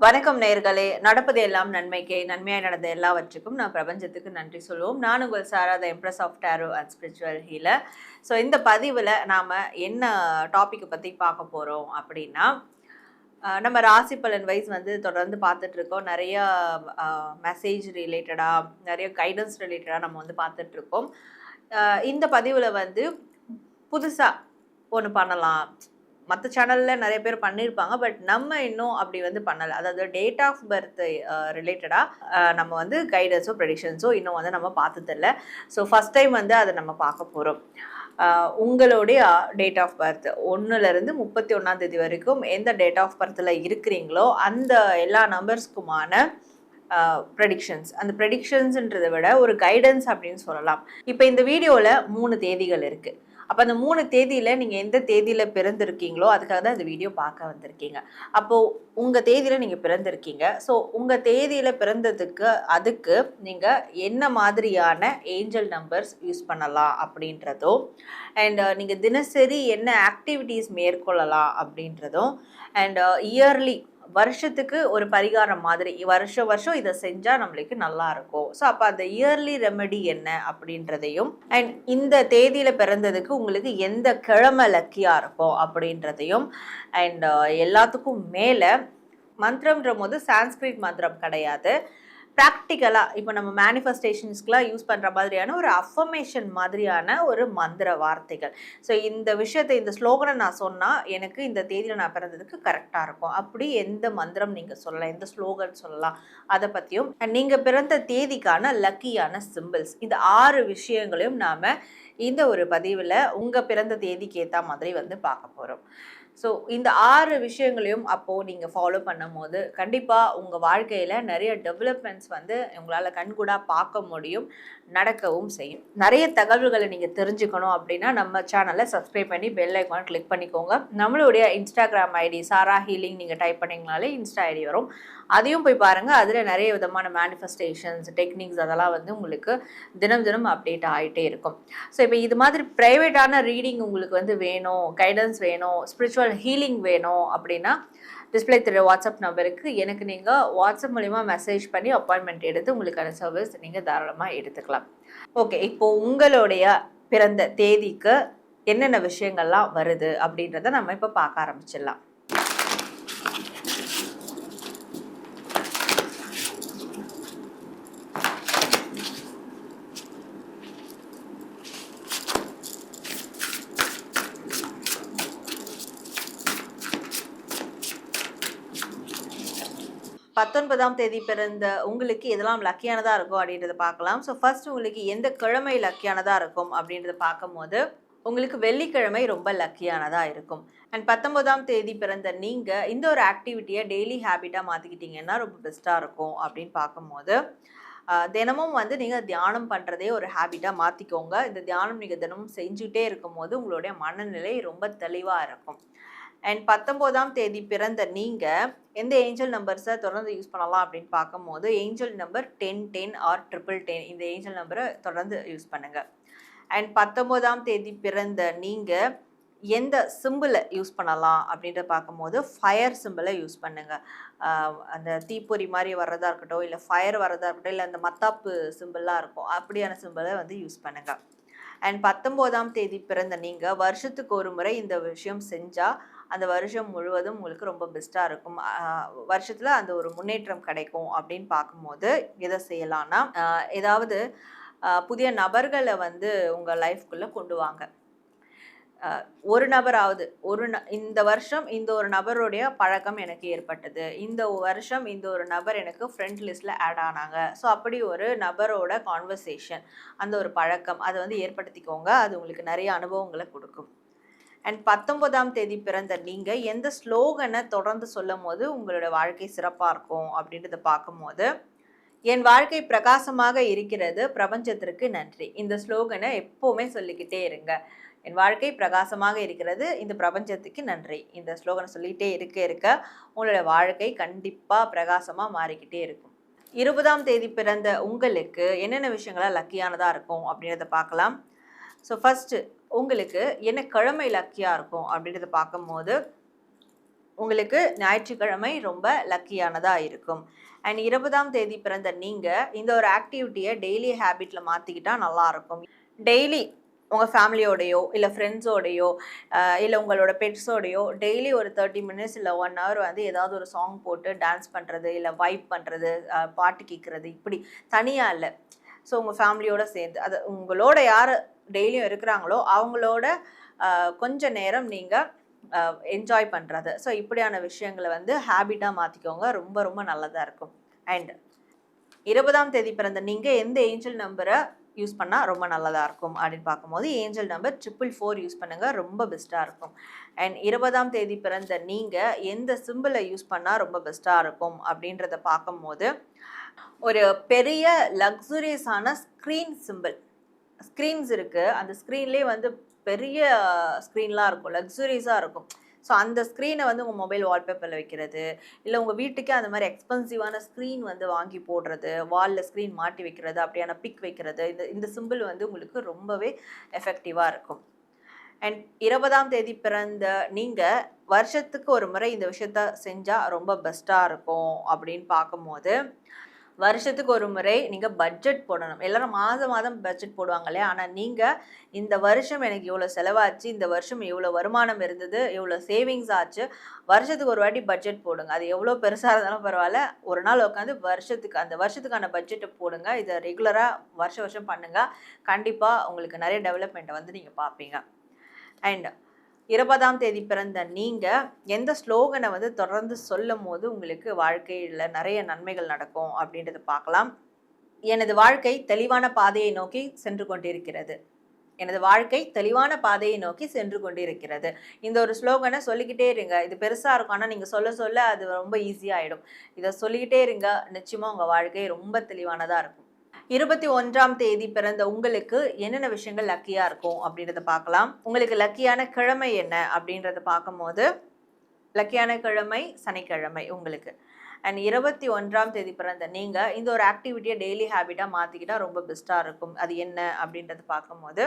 வணக்கம் நேயர்களே. நடப்பது எல்லாம் நன்மைக்கே. நன்மையாய் நடந்த எல்லாவற்றுக்கும் நான் பிரபஞ்சத்துக்கு நன்றி சொல்லுவோம். நான் உங்கள் Sara the empress of tarot and spiritual healer. So இந்த பதிவில் நாம என்ன டாபிக்கை பற்றி பார்க்க போகிறோம் அப்படின்னா, நம்ம ராசி பலன் வைஸ் வந்து தொடர்ந்து பார்த்துட்ருக்கோம். நிறைய மெசேஜ் ரிலேட்டடாக, நிறைய கைடன்ஸ் ரிலேட்டடாக நம்ம வந்து பார்த்துட்ருக்கோம். இந்த பதிவில் வந்து புதுசாக ஒன்று பண்ணலாம். மற்ற சேனலில் நிறைய பேர் பண்ணியிருப்பாங்க. பட் நம்ம இன்னும் அப்படி வந்து பண்ணலை. அதாவது டேட் ஆஃப் பர்த் ரிலேட்டடாக நம்ம வந்து கைடன்ஸோ ப்ரெடிக்ஷன்ஸோ இன்னும் வந்து நம்ம பார்த்ததில்ல. ஸோ ஃபஸ்ட் டைம் வந்து அதை நம்ம பார்க்க போகிறோம். உங்களுடைய டேட் ஆஃப் பர்த் 1லேருந்து 31 வரைக்கும் எந்த டேட் ஆஃப் பர்த்தில் இருக்கிறீங்களோ அந்த எல்லா நம்பர்ஸ்க்குமான ப்ரெடிக்ஷன்ஸ். அந்த ப்ரெடிக்ஷன்ஸ்ன்றதை விட ஒரு கைடன்ஸ் அப்படின்னு சொல்லலாம். இப்போ இந்த வீடியோவில் 3 தேதிகள் இருக்குது. அப்போ அந்த 3 தேதியில் நீங்கள் எந்த தேதியில் பிறந்திருக்கீங்களோ அதுக்காக தான் இந்த வீடியோ பார்க்க வந்திருக்கீங்க. அப்போது உங்கள் தேதியில் நீங்கள் பிறந்திருக்கீங்க. ஸோ உங்கள் தேதியில் பிறந்ததுக்கு அதுக்கு நீங்கள் என்ன மாதிரியான ஏஞ்சல் நம்பர்ஸ் யூஸ் பண்ணலாம் அப்படின்றதும், அண்ட் நீங்கள் தினசரி என்ன ஆக்டிவிட்டீஸ் மேற்கொள்ளலாம் அப்படின்றதும், அண்ட் இயர்லி வருஷத்துக்கு ஒரு பரிகாரம் மாதிரி வருஷம் இதை செஞ்சால் நம்மளுக்கு நல்லா இருக்கும். ஸோ அப்போ அந்த இயர்லி ரெமெடி என்ன அப்படின்றதையும், அண்ட் இந்த தேதியில் பிறந்ததுக்கு உங்களுக்கு எந்த கிழமை லக்கியாக இருக்கும் அப்படின்றதையும், அண்ட் எல்லாத்துக்கும் மேலே மந்திரம்ன்ற போது சான்ஸ்கிரிட் மந்திரம் கிடையாது. ப்ராக்டிக்கலாக இப்போ நம்ம மேனிஃபெஸ்டேஷன்ஸ்க்குலாம் யூஸ் பண்ணுற மாதிரியான ஒரு அஃபர்மேஷன் மாதிரியான ஒரு மந்திர வார்த்தைகள். ஸோ இந்த விஷயத்தை, இந்த ஸ்லோகனை நான் சொன்னால் எனக்கு இந்த தேதியில் நான் பிறந்ததுக்கு கரெக்டாக இருக்கும். அப்படி எந்த மந்திரம் நீங்கள் சொல்லலாம், எந்த ஸ்லோகன் சொல்லலாம், அதை பற்றியும், நீங்கள் பிறந்த தேதிக்கான லக்கியான சிம்பிள்ஸ், இந்த 6 விஷயங்களையும் நாம் இந்த ஒரு பதிவில் உங்கள் பிறந்த தேதிக்கு ஏற்ற மாதிரி வந்து பார்க்க போகிறோம். ஸோ இந்த 6 விஷயங்களையும் அப்போது நீங்கள் ஃபாலோ பண்ணும் போது கண்டிப்பாக உங்கள் வாழ்க்கையில் நிறைய டெவலப்மெண்ட்ஸ் வந்து உங்களால் கண்கூடாக பார்க்க முடியும், நடக்கவும் செய்யும். நிறைய தகவல்களை நீங்கள் தெரிஞ்சுக்கணும் அப்படின்னா நம்ம சேனலை சப்ஸ்கிரைப் பண்ணி பெல் ஐக்கான் கிளிக் பண்ணிக்கோங்க. நம்மளுடைய இன்ஸ்டாகிராம் ஐடி சாரா ஹீலிங் நீங்கள் டைப் பண்ணிங்கனாலே இன்ஸ்டா ஐடி வரும். அதையும் போய் பாருங்கள். அதில் நிறைய விதமான மேனிஃபெஸ்டேஷன்ஸ் டெக்னிக்ஸ் அதெல்லாம் வந்து உங்களுக்கு தினம் தினம் அப்டேட் ஆகிட்டே இருக்கும். ஸோ இப்போ இது மாதிரி ப்ரைவேட்டான ரீடிங் உங்களுக்கு வந்து வேணும், கைடன்ஸ் வேணும், ஸ்பிரிச்சுவல் ஹீலிங் வேணும் அப்படின்னா டிஸ்பிளே தெரிய வாட்ஸ்அப் நம்பருக்கு எனக்கு நீங்கள் வாட்ஸ்அப் மூலிமா மெசேஜ் பண்ணி அப்பாயின்மெண்ட் எடுத்து உங்களுக்கான சர்வீஸ் நீங்கள் தாராளமாக எடுத்துக்கலாம். ஓகே, இப்போது உங்களுடைய பிறந்த தேதிக்கு என்னென்ன விஷயங்கள்லாம் வருது அப்படின்றத நம்ம இப்போ பார்க்க ஆரம்பிச்சிடலாம். பத்தொன்பதாம் தேதி பிறந்த உங்களுக்கு எதெல்லாம் லக்கியானதாக இருக்கும் அப்படின்றத பார்க்கலாம். ஸோ ஃபர்ஸ்ட் உங்களுக்கு எந்த கிழமை லக்கியானதாக இருக்கும் அப்படின்றத பார்க்கும்போது உங்களுக்கு வெள்ளிக்கிழமை ரொம்ப லக்கியானதாக இருக்கும். அண்ட் 19ஆம் தேதி பிறந்த நீங்கள் இந்த ஒரு ஆக்டிவிட்டியை டெய்லி ஹேபிட்டாக மாற்றிக்கிட்டிங்கன்னா ரொம்ப பெஸ்ட்டாக இருக்கும் அப்படின்னு பார்க்கும்போது தினமும் வந்து நீங்கள் தியானம் பண்ணுறதே ஒரு ஹேபிட்டாக மாற்றிக்கோங்க. இந்த தியானம் நீங்கள் தினமும் செஞ்சுட்டே இருக்கும்போது உங்களுடைய மனநிலை ரொம்ப தெளிவாக இருக்கும். அண்ட் 19ஆம் தேதி பிறந்த நீங்கள் எந்த ஏஞ்சல் நம்பர்ஸை தொடர்ந்து யூஸ் பண்ணலாம் அப்படின்னு பார்க்கும்போது ஏஞ்சல் நம்பர் 1010 ஆர் 1010 இந்த ஏஞ்சல் நம்பரை தொடர்ந்து யூஸ் பண்ணுங்கள். அண்ட் 19ஆம் தேதி பிறந்த நீங்கள் எந்த சிம்பிளை யூஸ் பண்ணலாம் அப்படின்ற பார்க்கும்போது ஃபயர் சிம்பிளை யூஸ் பண்ணுங்கள். அந்த தீப்பொறி மாதிரி வர்றதா இருக்கட்டும், இல்லை ஃபயர் வர்றதா இருக்கட்டும், இல்லை அந்த மத்தாப்பு சிம்பிளாக இருக்கும், அப்படியான சிம்பிளை வந்து யூஸ் பண்ணுங்கள். அண்ட் 19ஆம் தேதி பிறந்த நீங்கள் வருஷத்துக்கு ஒரு முறை இந்த விஷயம் செஞ்சால் அந்த வருஷம் முழுவதும் உங்களுக்கு ரொம்ப பெஸ்ட்டாக இருக்கும். வருஷத்தில் அந்த ஒரு முன்னேற்றம் கிடைக்கும் அப்படின்னு பார்க்கும்போது எதை செய்யலான்னா, ஏதாவது புதிய நபர்களை வந்து உங்கள் லைஃப்குள்ளே கொண்டு வாங்க. ஒரு நபராவது இந்த வருஷம் இந்த ஒரு நபருடைய பழக்கம் எனக்கு ஏற்பட்டது, இந்த வருஷம் இந்த ஒரு நபர் எனக்கு ஃப்ரெண்ட் லிஸ்ட்டில் ஆட் ஆனாங்க. ஸோ அப்படி ஒரு நபரோட கான்வர்சேஷன், அந்த ஒரு பழக்கம் அதை வந்து ஏற்படுத்திக்கோங்க. அது உங்களுக்கு நிறைய அனுபவங்களை கொடுக்கும். அண்ட் 19ஆம் தேதி பிறந்த நீங்கள் எந்த ஸ்லோகனை தொடர்ந்து சொல்லும் போது உங்களோட வாழ்க்கை சிறப்பாக இருக்கும் அப்படின்றத பார்க்கும்போது, என் வாழ்க்கை பிரகாசமாக இருக்கிறது, பிரபஞ்சத்திற்கு நன்றி. இந்த ஸ்லோகனை எப்போவுமே சொல்லிக்கிட்டே இருங்க. என் வாழ்க்கை பிரகாசமாக இருக்கிறது, இந்த பிரபஞ்சத்துக்கு நன்றி. இந்த ஸ்லோகனை சொல்லிகிட்டே இருக்க உங்களோட வாழ்க்கை கண்டிப்பாக பிரகாசமாக மாறிக்கிட்டே இருக்கும். 20ஆம் தேதி பிறந்த உங்களுக்கு என்னென்ன விஷயங்களாக லக்கியானதாக இருக்கும் அப்படின்றத பார்க்கலாம். ஸோ ஃபஸ்ட்டு உங்களுக்கு என்ன கிழமை லக்கியாக இருக்கும் அப்படின்றத பார்க்கும்போது உங்களுக்கு ஞாயிற்றுக்கிழமை ரொம்ப லக்கியானதாக இருக்கும். அண்ட் 20ஆம் தேதி பிறந்த நீங்கள் இந்த ஒரு ஆக்டிவிட்டியை டெய்லி ஹேபிட்டில் மாற்றிக்கிட்டா நல்லாயிருக்கும். டெய்லி உங்கள் ஃபேமிலியோடையோ இல்லை ஃப்ரெண்ட்ஸோடையோ இல்லை உங்களோட பெட்ஸோடையோ டெய்லி ஒரு 30 மினிட்ஸ் இல்லை 1 ஹவர் வந்து ஏதாவது ஒரு சாங் போட்டு டான்ஸ் பண்ணுறது, இல்லை வைப் பண்ணுறது, பாட்டு கேட்குறது, இப்படி தனியாக இல்லை. ஸோ உங்கள் ஃபேமிலியோடு சேர்ந்து அது உங்களோட யார் டெய்லியும் இருக்கிறாங்களோ அவங்களோட கொஞ்ச நேரம் நீங்கள் என்ஜாய் பண்ணுறது. ஸோ இப்படியான விஷயங்களை வந்து ஹேபிட்டாக மாற்றிக்கோங்க. ரொம்ப ரொம்ப நல்லதாக இருக்கும். அண்ட் 20ஆம் தேதி பிறந்த நீங்கள் எந்த ஏஞ்சல் நம்பரை யூஸ் பண்ணால் ரொம்ப நல்லதாக இருக்கும் அப்படின்னு பார்க்கும்போது ஏஞ்சல் நம்பர் 444 யூஸ் பண்ணுங்கள், ரொம்ப பெஸ்ட்டாக இருக்கும். அண்ட் 20ஆம் தேதி பிறந்த நீங்கள் எந்த சிம்பிளை யூஸ் பண்ணால் ரொம்ப பெஸ்ட்டாக இருக்கும் அப்படின்றத பார்க்கும்போது ஒரு பெரிய லக்ஸுரியஸான ஸ்க்ரீன் சிம்பிள், ஸ்க்ரீன்ஸ் இருக்குது, அந்த ஸ்க்ரீன்லேயே வந்து பெரிய ஸ்க்ரீன்லாம் இருக்கும், லக்ஸுரியஸாக இருக்கும். ஸோ அந்த ஸ்க்ரீனை வந்து உங்கள் மொபைல் வால்பேப்பரில் வைக்கிறது, இல்லை உங்கள் வீட்டுக்கே அந்த மாதிரி எக்ஸ்பென்சிவான ஸ்க்ரீன் வந்து வாங்கி போடுறது, வாலில் ஸ்க்ரீன் மாட்டி வைக்கிறது, அப்படியான பிக் வைக்கிறது, இந்த சிம்பிள் வந்து உங்களுக்கு ரொம்பவே எஃபெக்டிவாக இருக்கும். அண்ட் 20ஆம் தேதி பிறந்த நீங்கள் வருஷத்துக்கு ஒரு முறை இந்த விஷயத்த செஞ்சால் ரொம்ப பெஸ்ட்டாக இருக்கும் அப்படின்னு பார்க்கும்போது வருஷத்துக்கு ஒரு முறை நீங்கள் பட்ஜெட் போடணும். எல்லாரும் மாதம் மாதம் பட்ஜெட் போடுவாங்க இல்லையா? ஆனால் நீங்கள் இந்த வருஷம் எனக்கு இவ்வளோ செலவாச்சு, இந்த வருஷம் இவ்வளோ வருமானம் இருந்தது, இவ்வளோ சேவிங்ஸ் ஆச்சு, வருஷத்துக்கு ஒரு வாட்டி பட்ஜெட் போடுங்க. அது எவ்வளோ பெருசாக இருந்தாலும் பரவாயில்ல, ஒரு நாள் உட்காந்து அந்த வருஷத்துக்கான பட்ஜெட்டை போடுங்க. இதை ரெகுலராக வருஷம் பண்ணுங்கள். கண்டிப்பாக உங்களுக்கு நிறைய டெவலப்மெண்ட்டை வந்து நீங்கள் பார்ப்பீங்க. அண்ட் 20ஆம் தேதி பிறந்த நீங்கள் எந்த ஸ்லோகனை வந்து தொடர்ந்து சொல்லும் போது உங்களுக்கு வாழ்க்கையில் நிறைய நன்மைகள் நடக்கும் அப்படின்றத பார்க்கலாம். எனது வாழ்க்கை தெளிவான பாதையை நோக்கி சென்று கொண்டிருக்கிறது. எனது வாழ்க்கை தெளிவான பாதையை நோக்கி சென்று கொண்டிருக்கிறது. இந்த ஒரு ஸ்லோகனை சொல்லிக்கிட்டே இருங்க. இது பெருசாக இருக்கும், ஆனால் நீங்கள் சொல்ல சொல்ல அது ரொம்ப ஈஸியாகிடும். இதை சொல்லிக்கிட்டே இருங்க, நிச்சயமாக உங்கள் வாழ்க்கை ரொம்ப தெளிவானதாக இருக்கும். 21ஆம் தேதி பிறந்த உங்களுக்கு என்னென்ன விஷயங்கள் லக்கியாக இருக்கும் அப்படின்றத பார்க்கலாம். உங்களுக்கு லக்கியான கிழமை என்ன அப்படின்றத பார்க்கும்போது லக்கியான கிழமை சனிக்கிழமை உங்களுக்கு. அண்ட் 21ஆம் தேதி பிறந்த நீங்கள் இந்த ஒரு ஆக்டிவிட்டியை டெய்லி ஹேபிட்டாக மாற்றிக்கிட்டா ரொம்ப பெஸ்ட்டாக இருக்கும். அது என்ன அப்படின்றத பார்க்கும்போது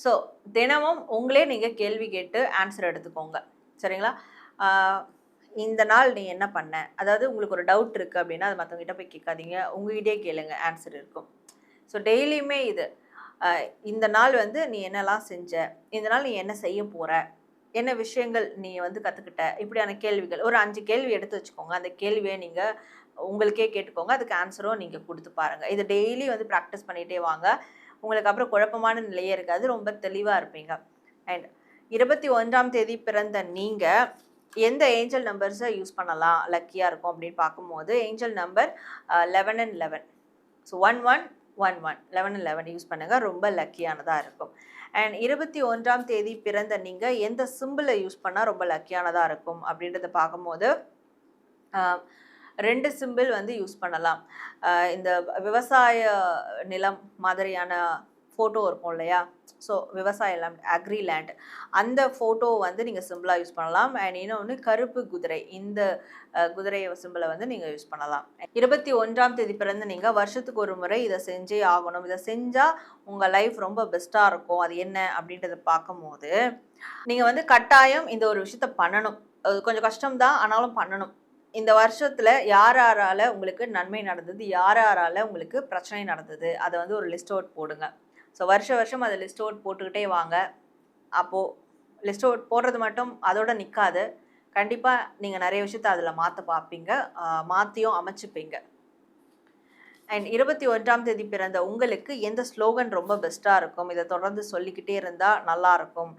ஸோ தினமும் உங்களே நீங்கள் கேள்வி கேட்டு ஆன்சர் எடுத்துக்கோங்க, சரிங்களா? இந்த நாள் நீ என்ன பண்ண, அதாவது உங்களுக்கு ஒரு டவுட் இருக்குது அப்படின்னா அது மற்றவங்ககிட்ட போய் கேட்காதீங்க, உங்ககிட்டே கேளுங்க, ஆன்சர் இருக்கும். ஸோ டெய்லியுமே இது இந்த நாள் வந்து நீ என்னெல்லாம் செஞ்ச, இந்த நாள் நீ என்ன செய்ய போகிற, என்ன விஷயங்கள் நீ வந்து கற்றுக்கிட்ட, இப்படியான கேள்விகள் ஒரு 5 கேள்வி எடுத்து வச்சுக்கோங்க. அந்த கேள்வியை நீங்கள் உங்களுக்கே கேட்டுக்கோங்க, அதுக்கு ஆன்சரும் நீங்கள் கொடுத்து பாருங்கள். இதை டெய்லி வந்து ப்ராக்டிஸ் பண்ணிகிட்டே வாங்க. உங்களுக்கு அப்புறம் குழப்பமான நிலையே இருக்காது, ரொம்ப தெளிவாக இருப்பீங்க. அண்ட் 21ஆம் தேதி பிறந்த நீங்கள் எந்த ஏஞ்சல் நம்பர்ஸை யூஸ் பண்ணலாம் லக்கியாக இருக்கும் அப்படின்னு பார்க்கும்போது angel number 11 and 11. So 1111 11 and 11 use பண்ணுங்கள், ரொம்ப லக்கியானதாக இருக்கும். அண்ட் 21ஆம் தேதி பிறந்த நீங்கள் எந்த சிம்பிளை யூஸ் பண்ணால் ரொம்ப லக்கியானதாக இருக்கும் அப்படின்றத பார்க்கும்போது 2 சிம்பிள் வந்து யூஸ் பண்ணலாம். இந்த விவசாய நிலம் மாதிரியான ஃபோட்டோ இருக்கும் இல்லையா? ஸோ விவசாய லேண்ட், அக்ரி லேண்ட், அந்த ஃபோட்டோ வந்து நீங்கள் சிம்பிளாக யூஸ் பண்ணலாம். அண்ட் இன்னொன்று கருப்பு குதிரை, இந்த குதிரை சிம்பிளை வந்து நீங்கள் யூஸ் பண்ணலாம். 21ஆம் தேதி பிறந்த நீங்கள் வருஷத்துக்கு ஒரு முறை இதை செஞ்சே ஆகணும், இதை செஞ்சால் உங்கள் லைஃப் ரொம்ப பெஸ்ட்டாக இருக்கும். அது என்ன அப்படின்றத பார்க்கும்போது நீங்கள் வந்து கட்டாயம் இந்த ஒரு விஷயத்த பண்ணணும். அது கொஞ்சம் கஷ்டம்தான், ஆனாலும் பண்ணணும். இந்த வருஷத்தில் யாரால உங்களுக்கு நன்மை நடந்தது, யாரால உங்களுக்கு பிரச்சனை நடந்தது, அதை வந்து ஒரு லிஸ்ட் அவுட் போடுங்க. ஸோ வருஷம் அதை லிஸ்ட் அவுட் போட்டுக்கிட்டே வாங்க. அப்போது லிஸ்ட் அவுட் போடுறது மட்டும் அதோடு நிற்காது, கண்டிப்பாக நீங்கள் நிறைய விஷயத்த அதில் மாற்ற பார்ப்பீங்க, மாற்றியும் அமைச்சுப்பீங்க. அண்ட் 21ஆம் தேதி பிறந்த உங்களுக்கு எந்த ஸ்லோகன் ரொம்ப பெஸ்ட்டாக இருக்கும், இதை தொடர்ந்து சொல்லிக்கிட்டே இருந்தால் நல்லாயிருக்கும்,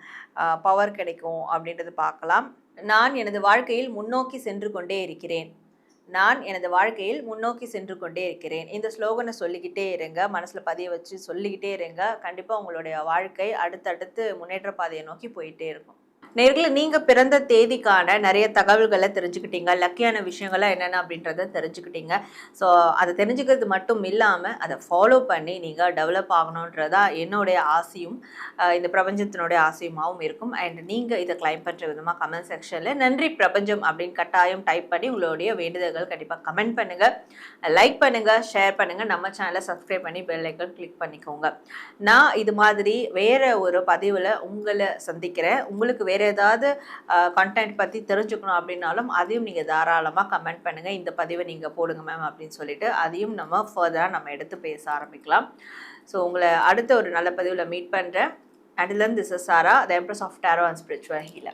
பவர் கிடைக்கும் அப்படின்றது பார்க்கலாம். நான் எனது வாழ்க்கையில் முன்னோக்கி சென்று கொண்டே இருக்கிறேன். நான் எனது வாழ்க்கையில் முன்னோக்கி சென்று கொண்டே இருக்கிறேன். இந்த ஸ்லோகனை சொல்லிக்கிட்டே இருங்க, மனசில் பதிய வச்சு சொல்லிக்கிட்டே இருங்க. கண்டிப்பாக உங்களுடைய வாழ்க்கை அடுத்தடுத்து முன்னேற்ற பாதையை நோக்கி போயிட்டே இருக்கும். நேர்களை நீங்கள் பிறந்த தேதிக்கான நிறைய தகவல்களை தெரிஞ்சுக்கிட்டீங்க, லக்கியான விஷயங்கள்லாம் என்னென்ன அப்படின்றத தெரிஞ்சுக்கிட்டீங்க. ஸோ அதை தெரிஞ்சுக்கிறது மட்டும் இல்லாமல் அதை ஃபாலோ பண்ணி நீங்கள் டெவலப் ஆகணுன்றதா என்னுடைய ஆசையும் இந்த பிரபஞ்சத்தினுடைய ஆசையுமாகவும் இருக்கும். அண்ட் நீங்கள் இதை கிளைம் பண்ணுற விதமாக கமெண்ட் செக்ஷனில் நன்றி பிரபஞ்சம் அப்படின்னு கட்டாயம் டைப் பண்ணி உங்களுடைய வேண்டுதல்கள் கண்டிப்பாக கமெண்ட் பண்ணுங்கள், லைக் பண்ணுங்கள், ஷேர் பண்ணுங்கள், நம்ம சேனலை சப்ஸ்கிரைப் பண்ணி பெல் ஐக்கான் கிளிக் பண்ணிக்கோங்க. நான் இது மாதிரி வேறு ஒரு பதிவில் உங்களை சந்திக்கிறேன். உங்களுக்கு வேறு வேறு ஏதாவது கண்டென்ட் பற்றி தெரிஞ்சுக்கணும் அப்படின்னாலும் அதையும் நீங்கள் தாராளமாக கமெண்ட் பண்ணுங்கள், இந்த பதிவை நீங்கள் போடுங்க மேம் அப்படின்னு சொல்லிட்டு அதையும் நம்ம ஃபர்தராக நம்ம எடுத்து பேச ஆரம்பிக்கலாம். ஸோ உங்களை அடுத்த ஒரு நல்ல பதிவில் மீட் பண்ணுறேன். Until then, this is Sarah, the Empress of Tarot and Spiritual Healer.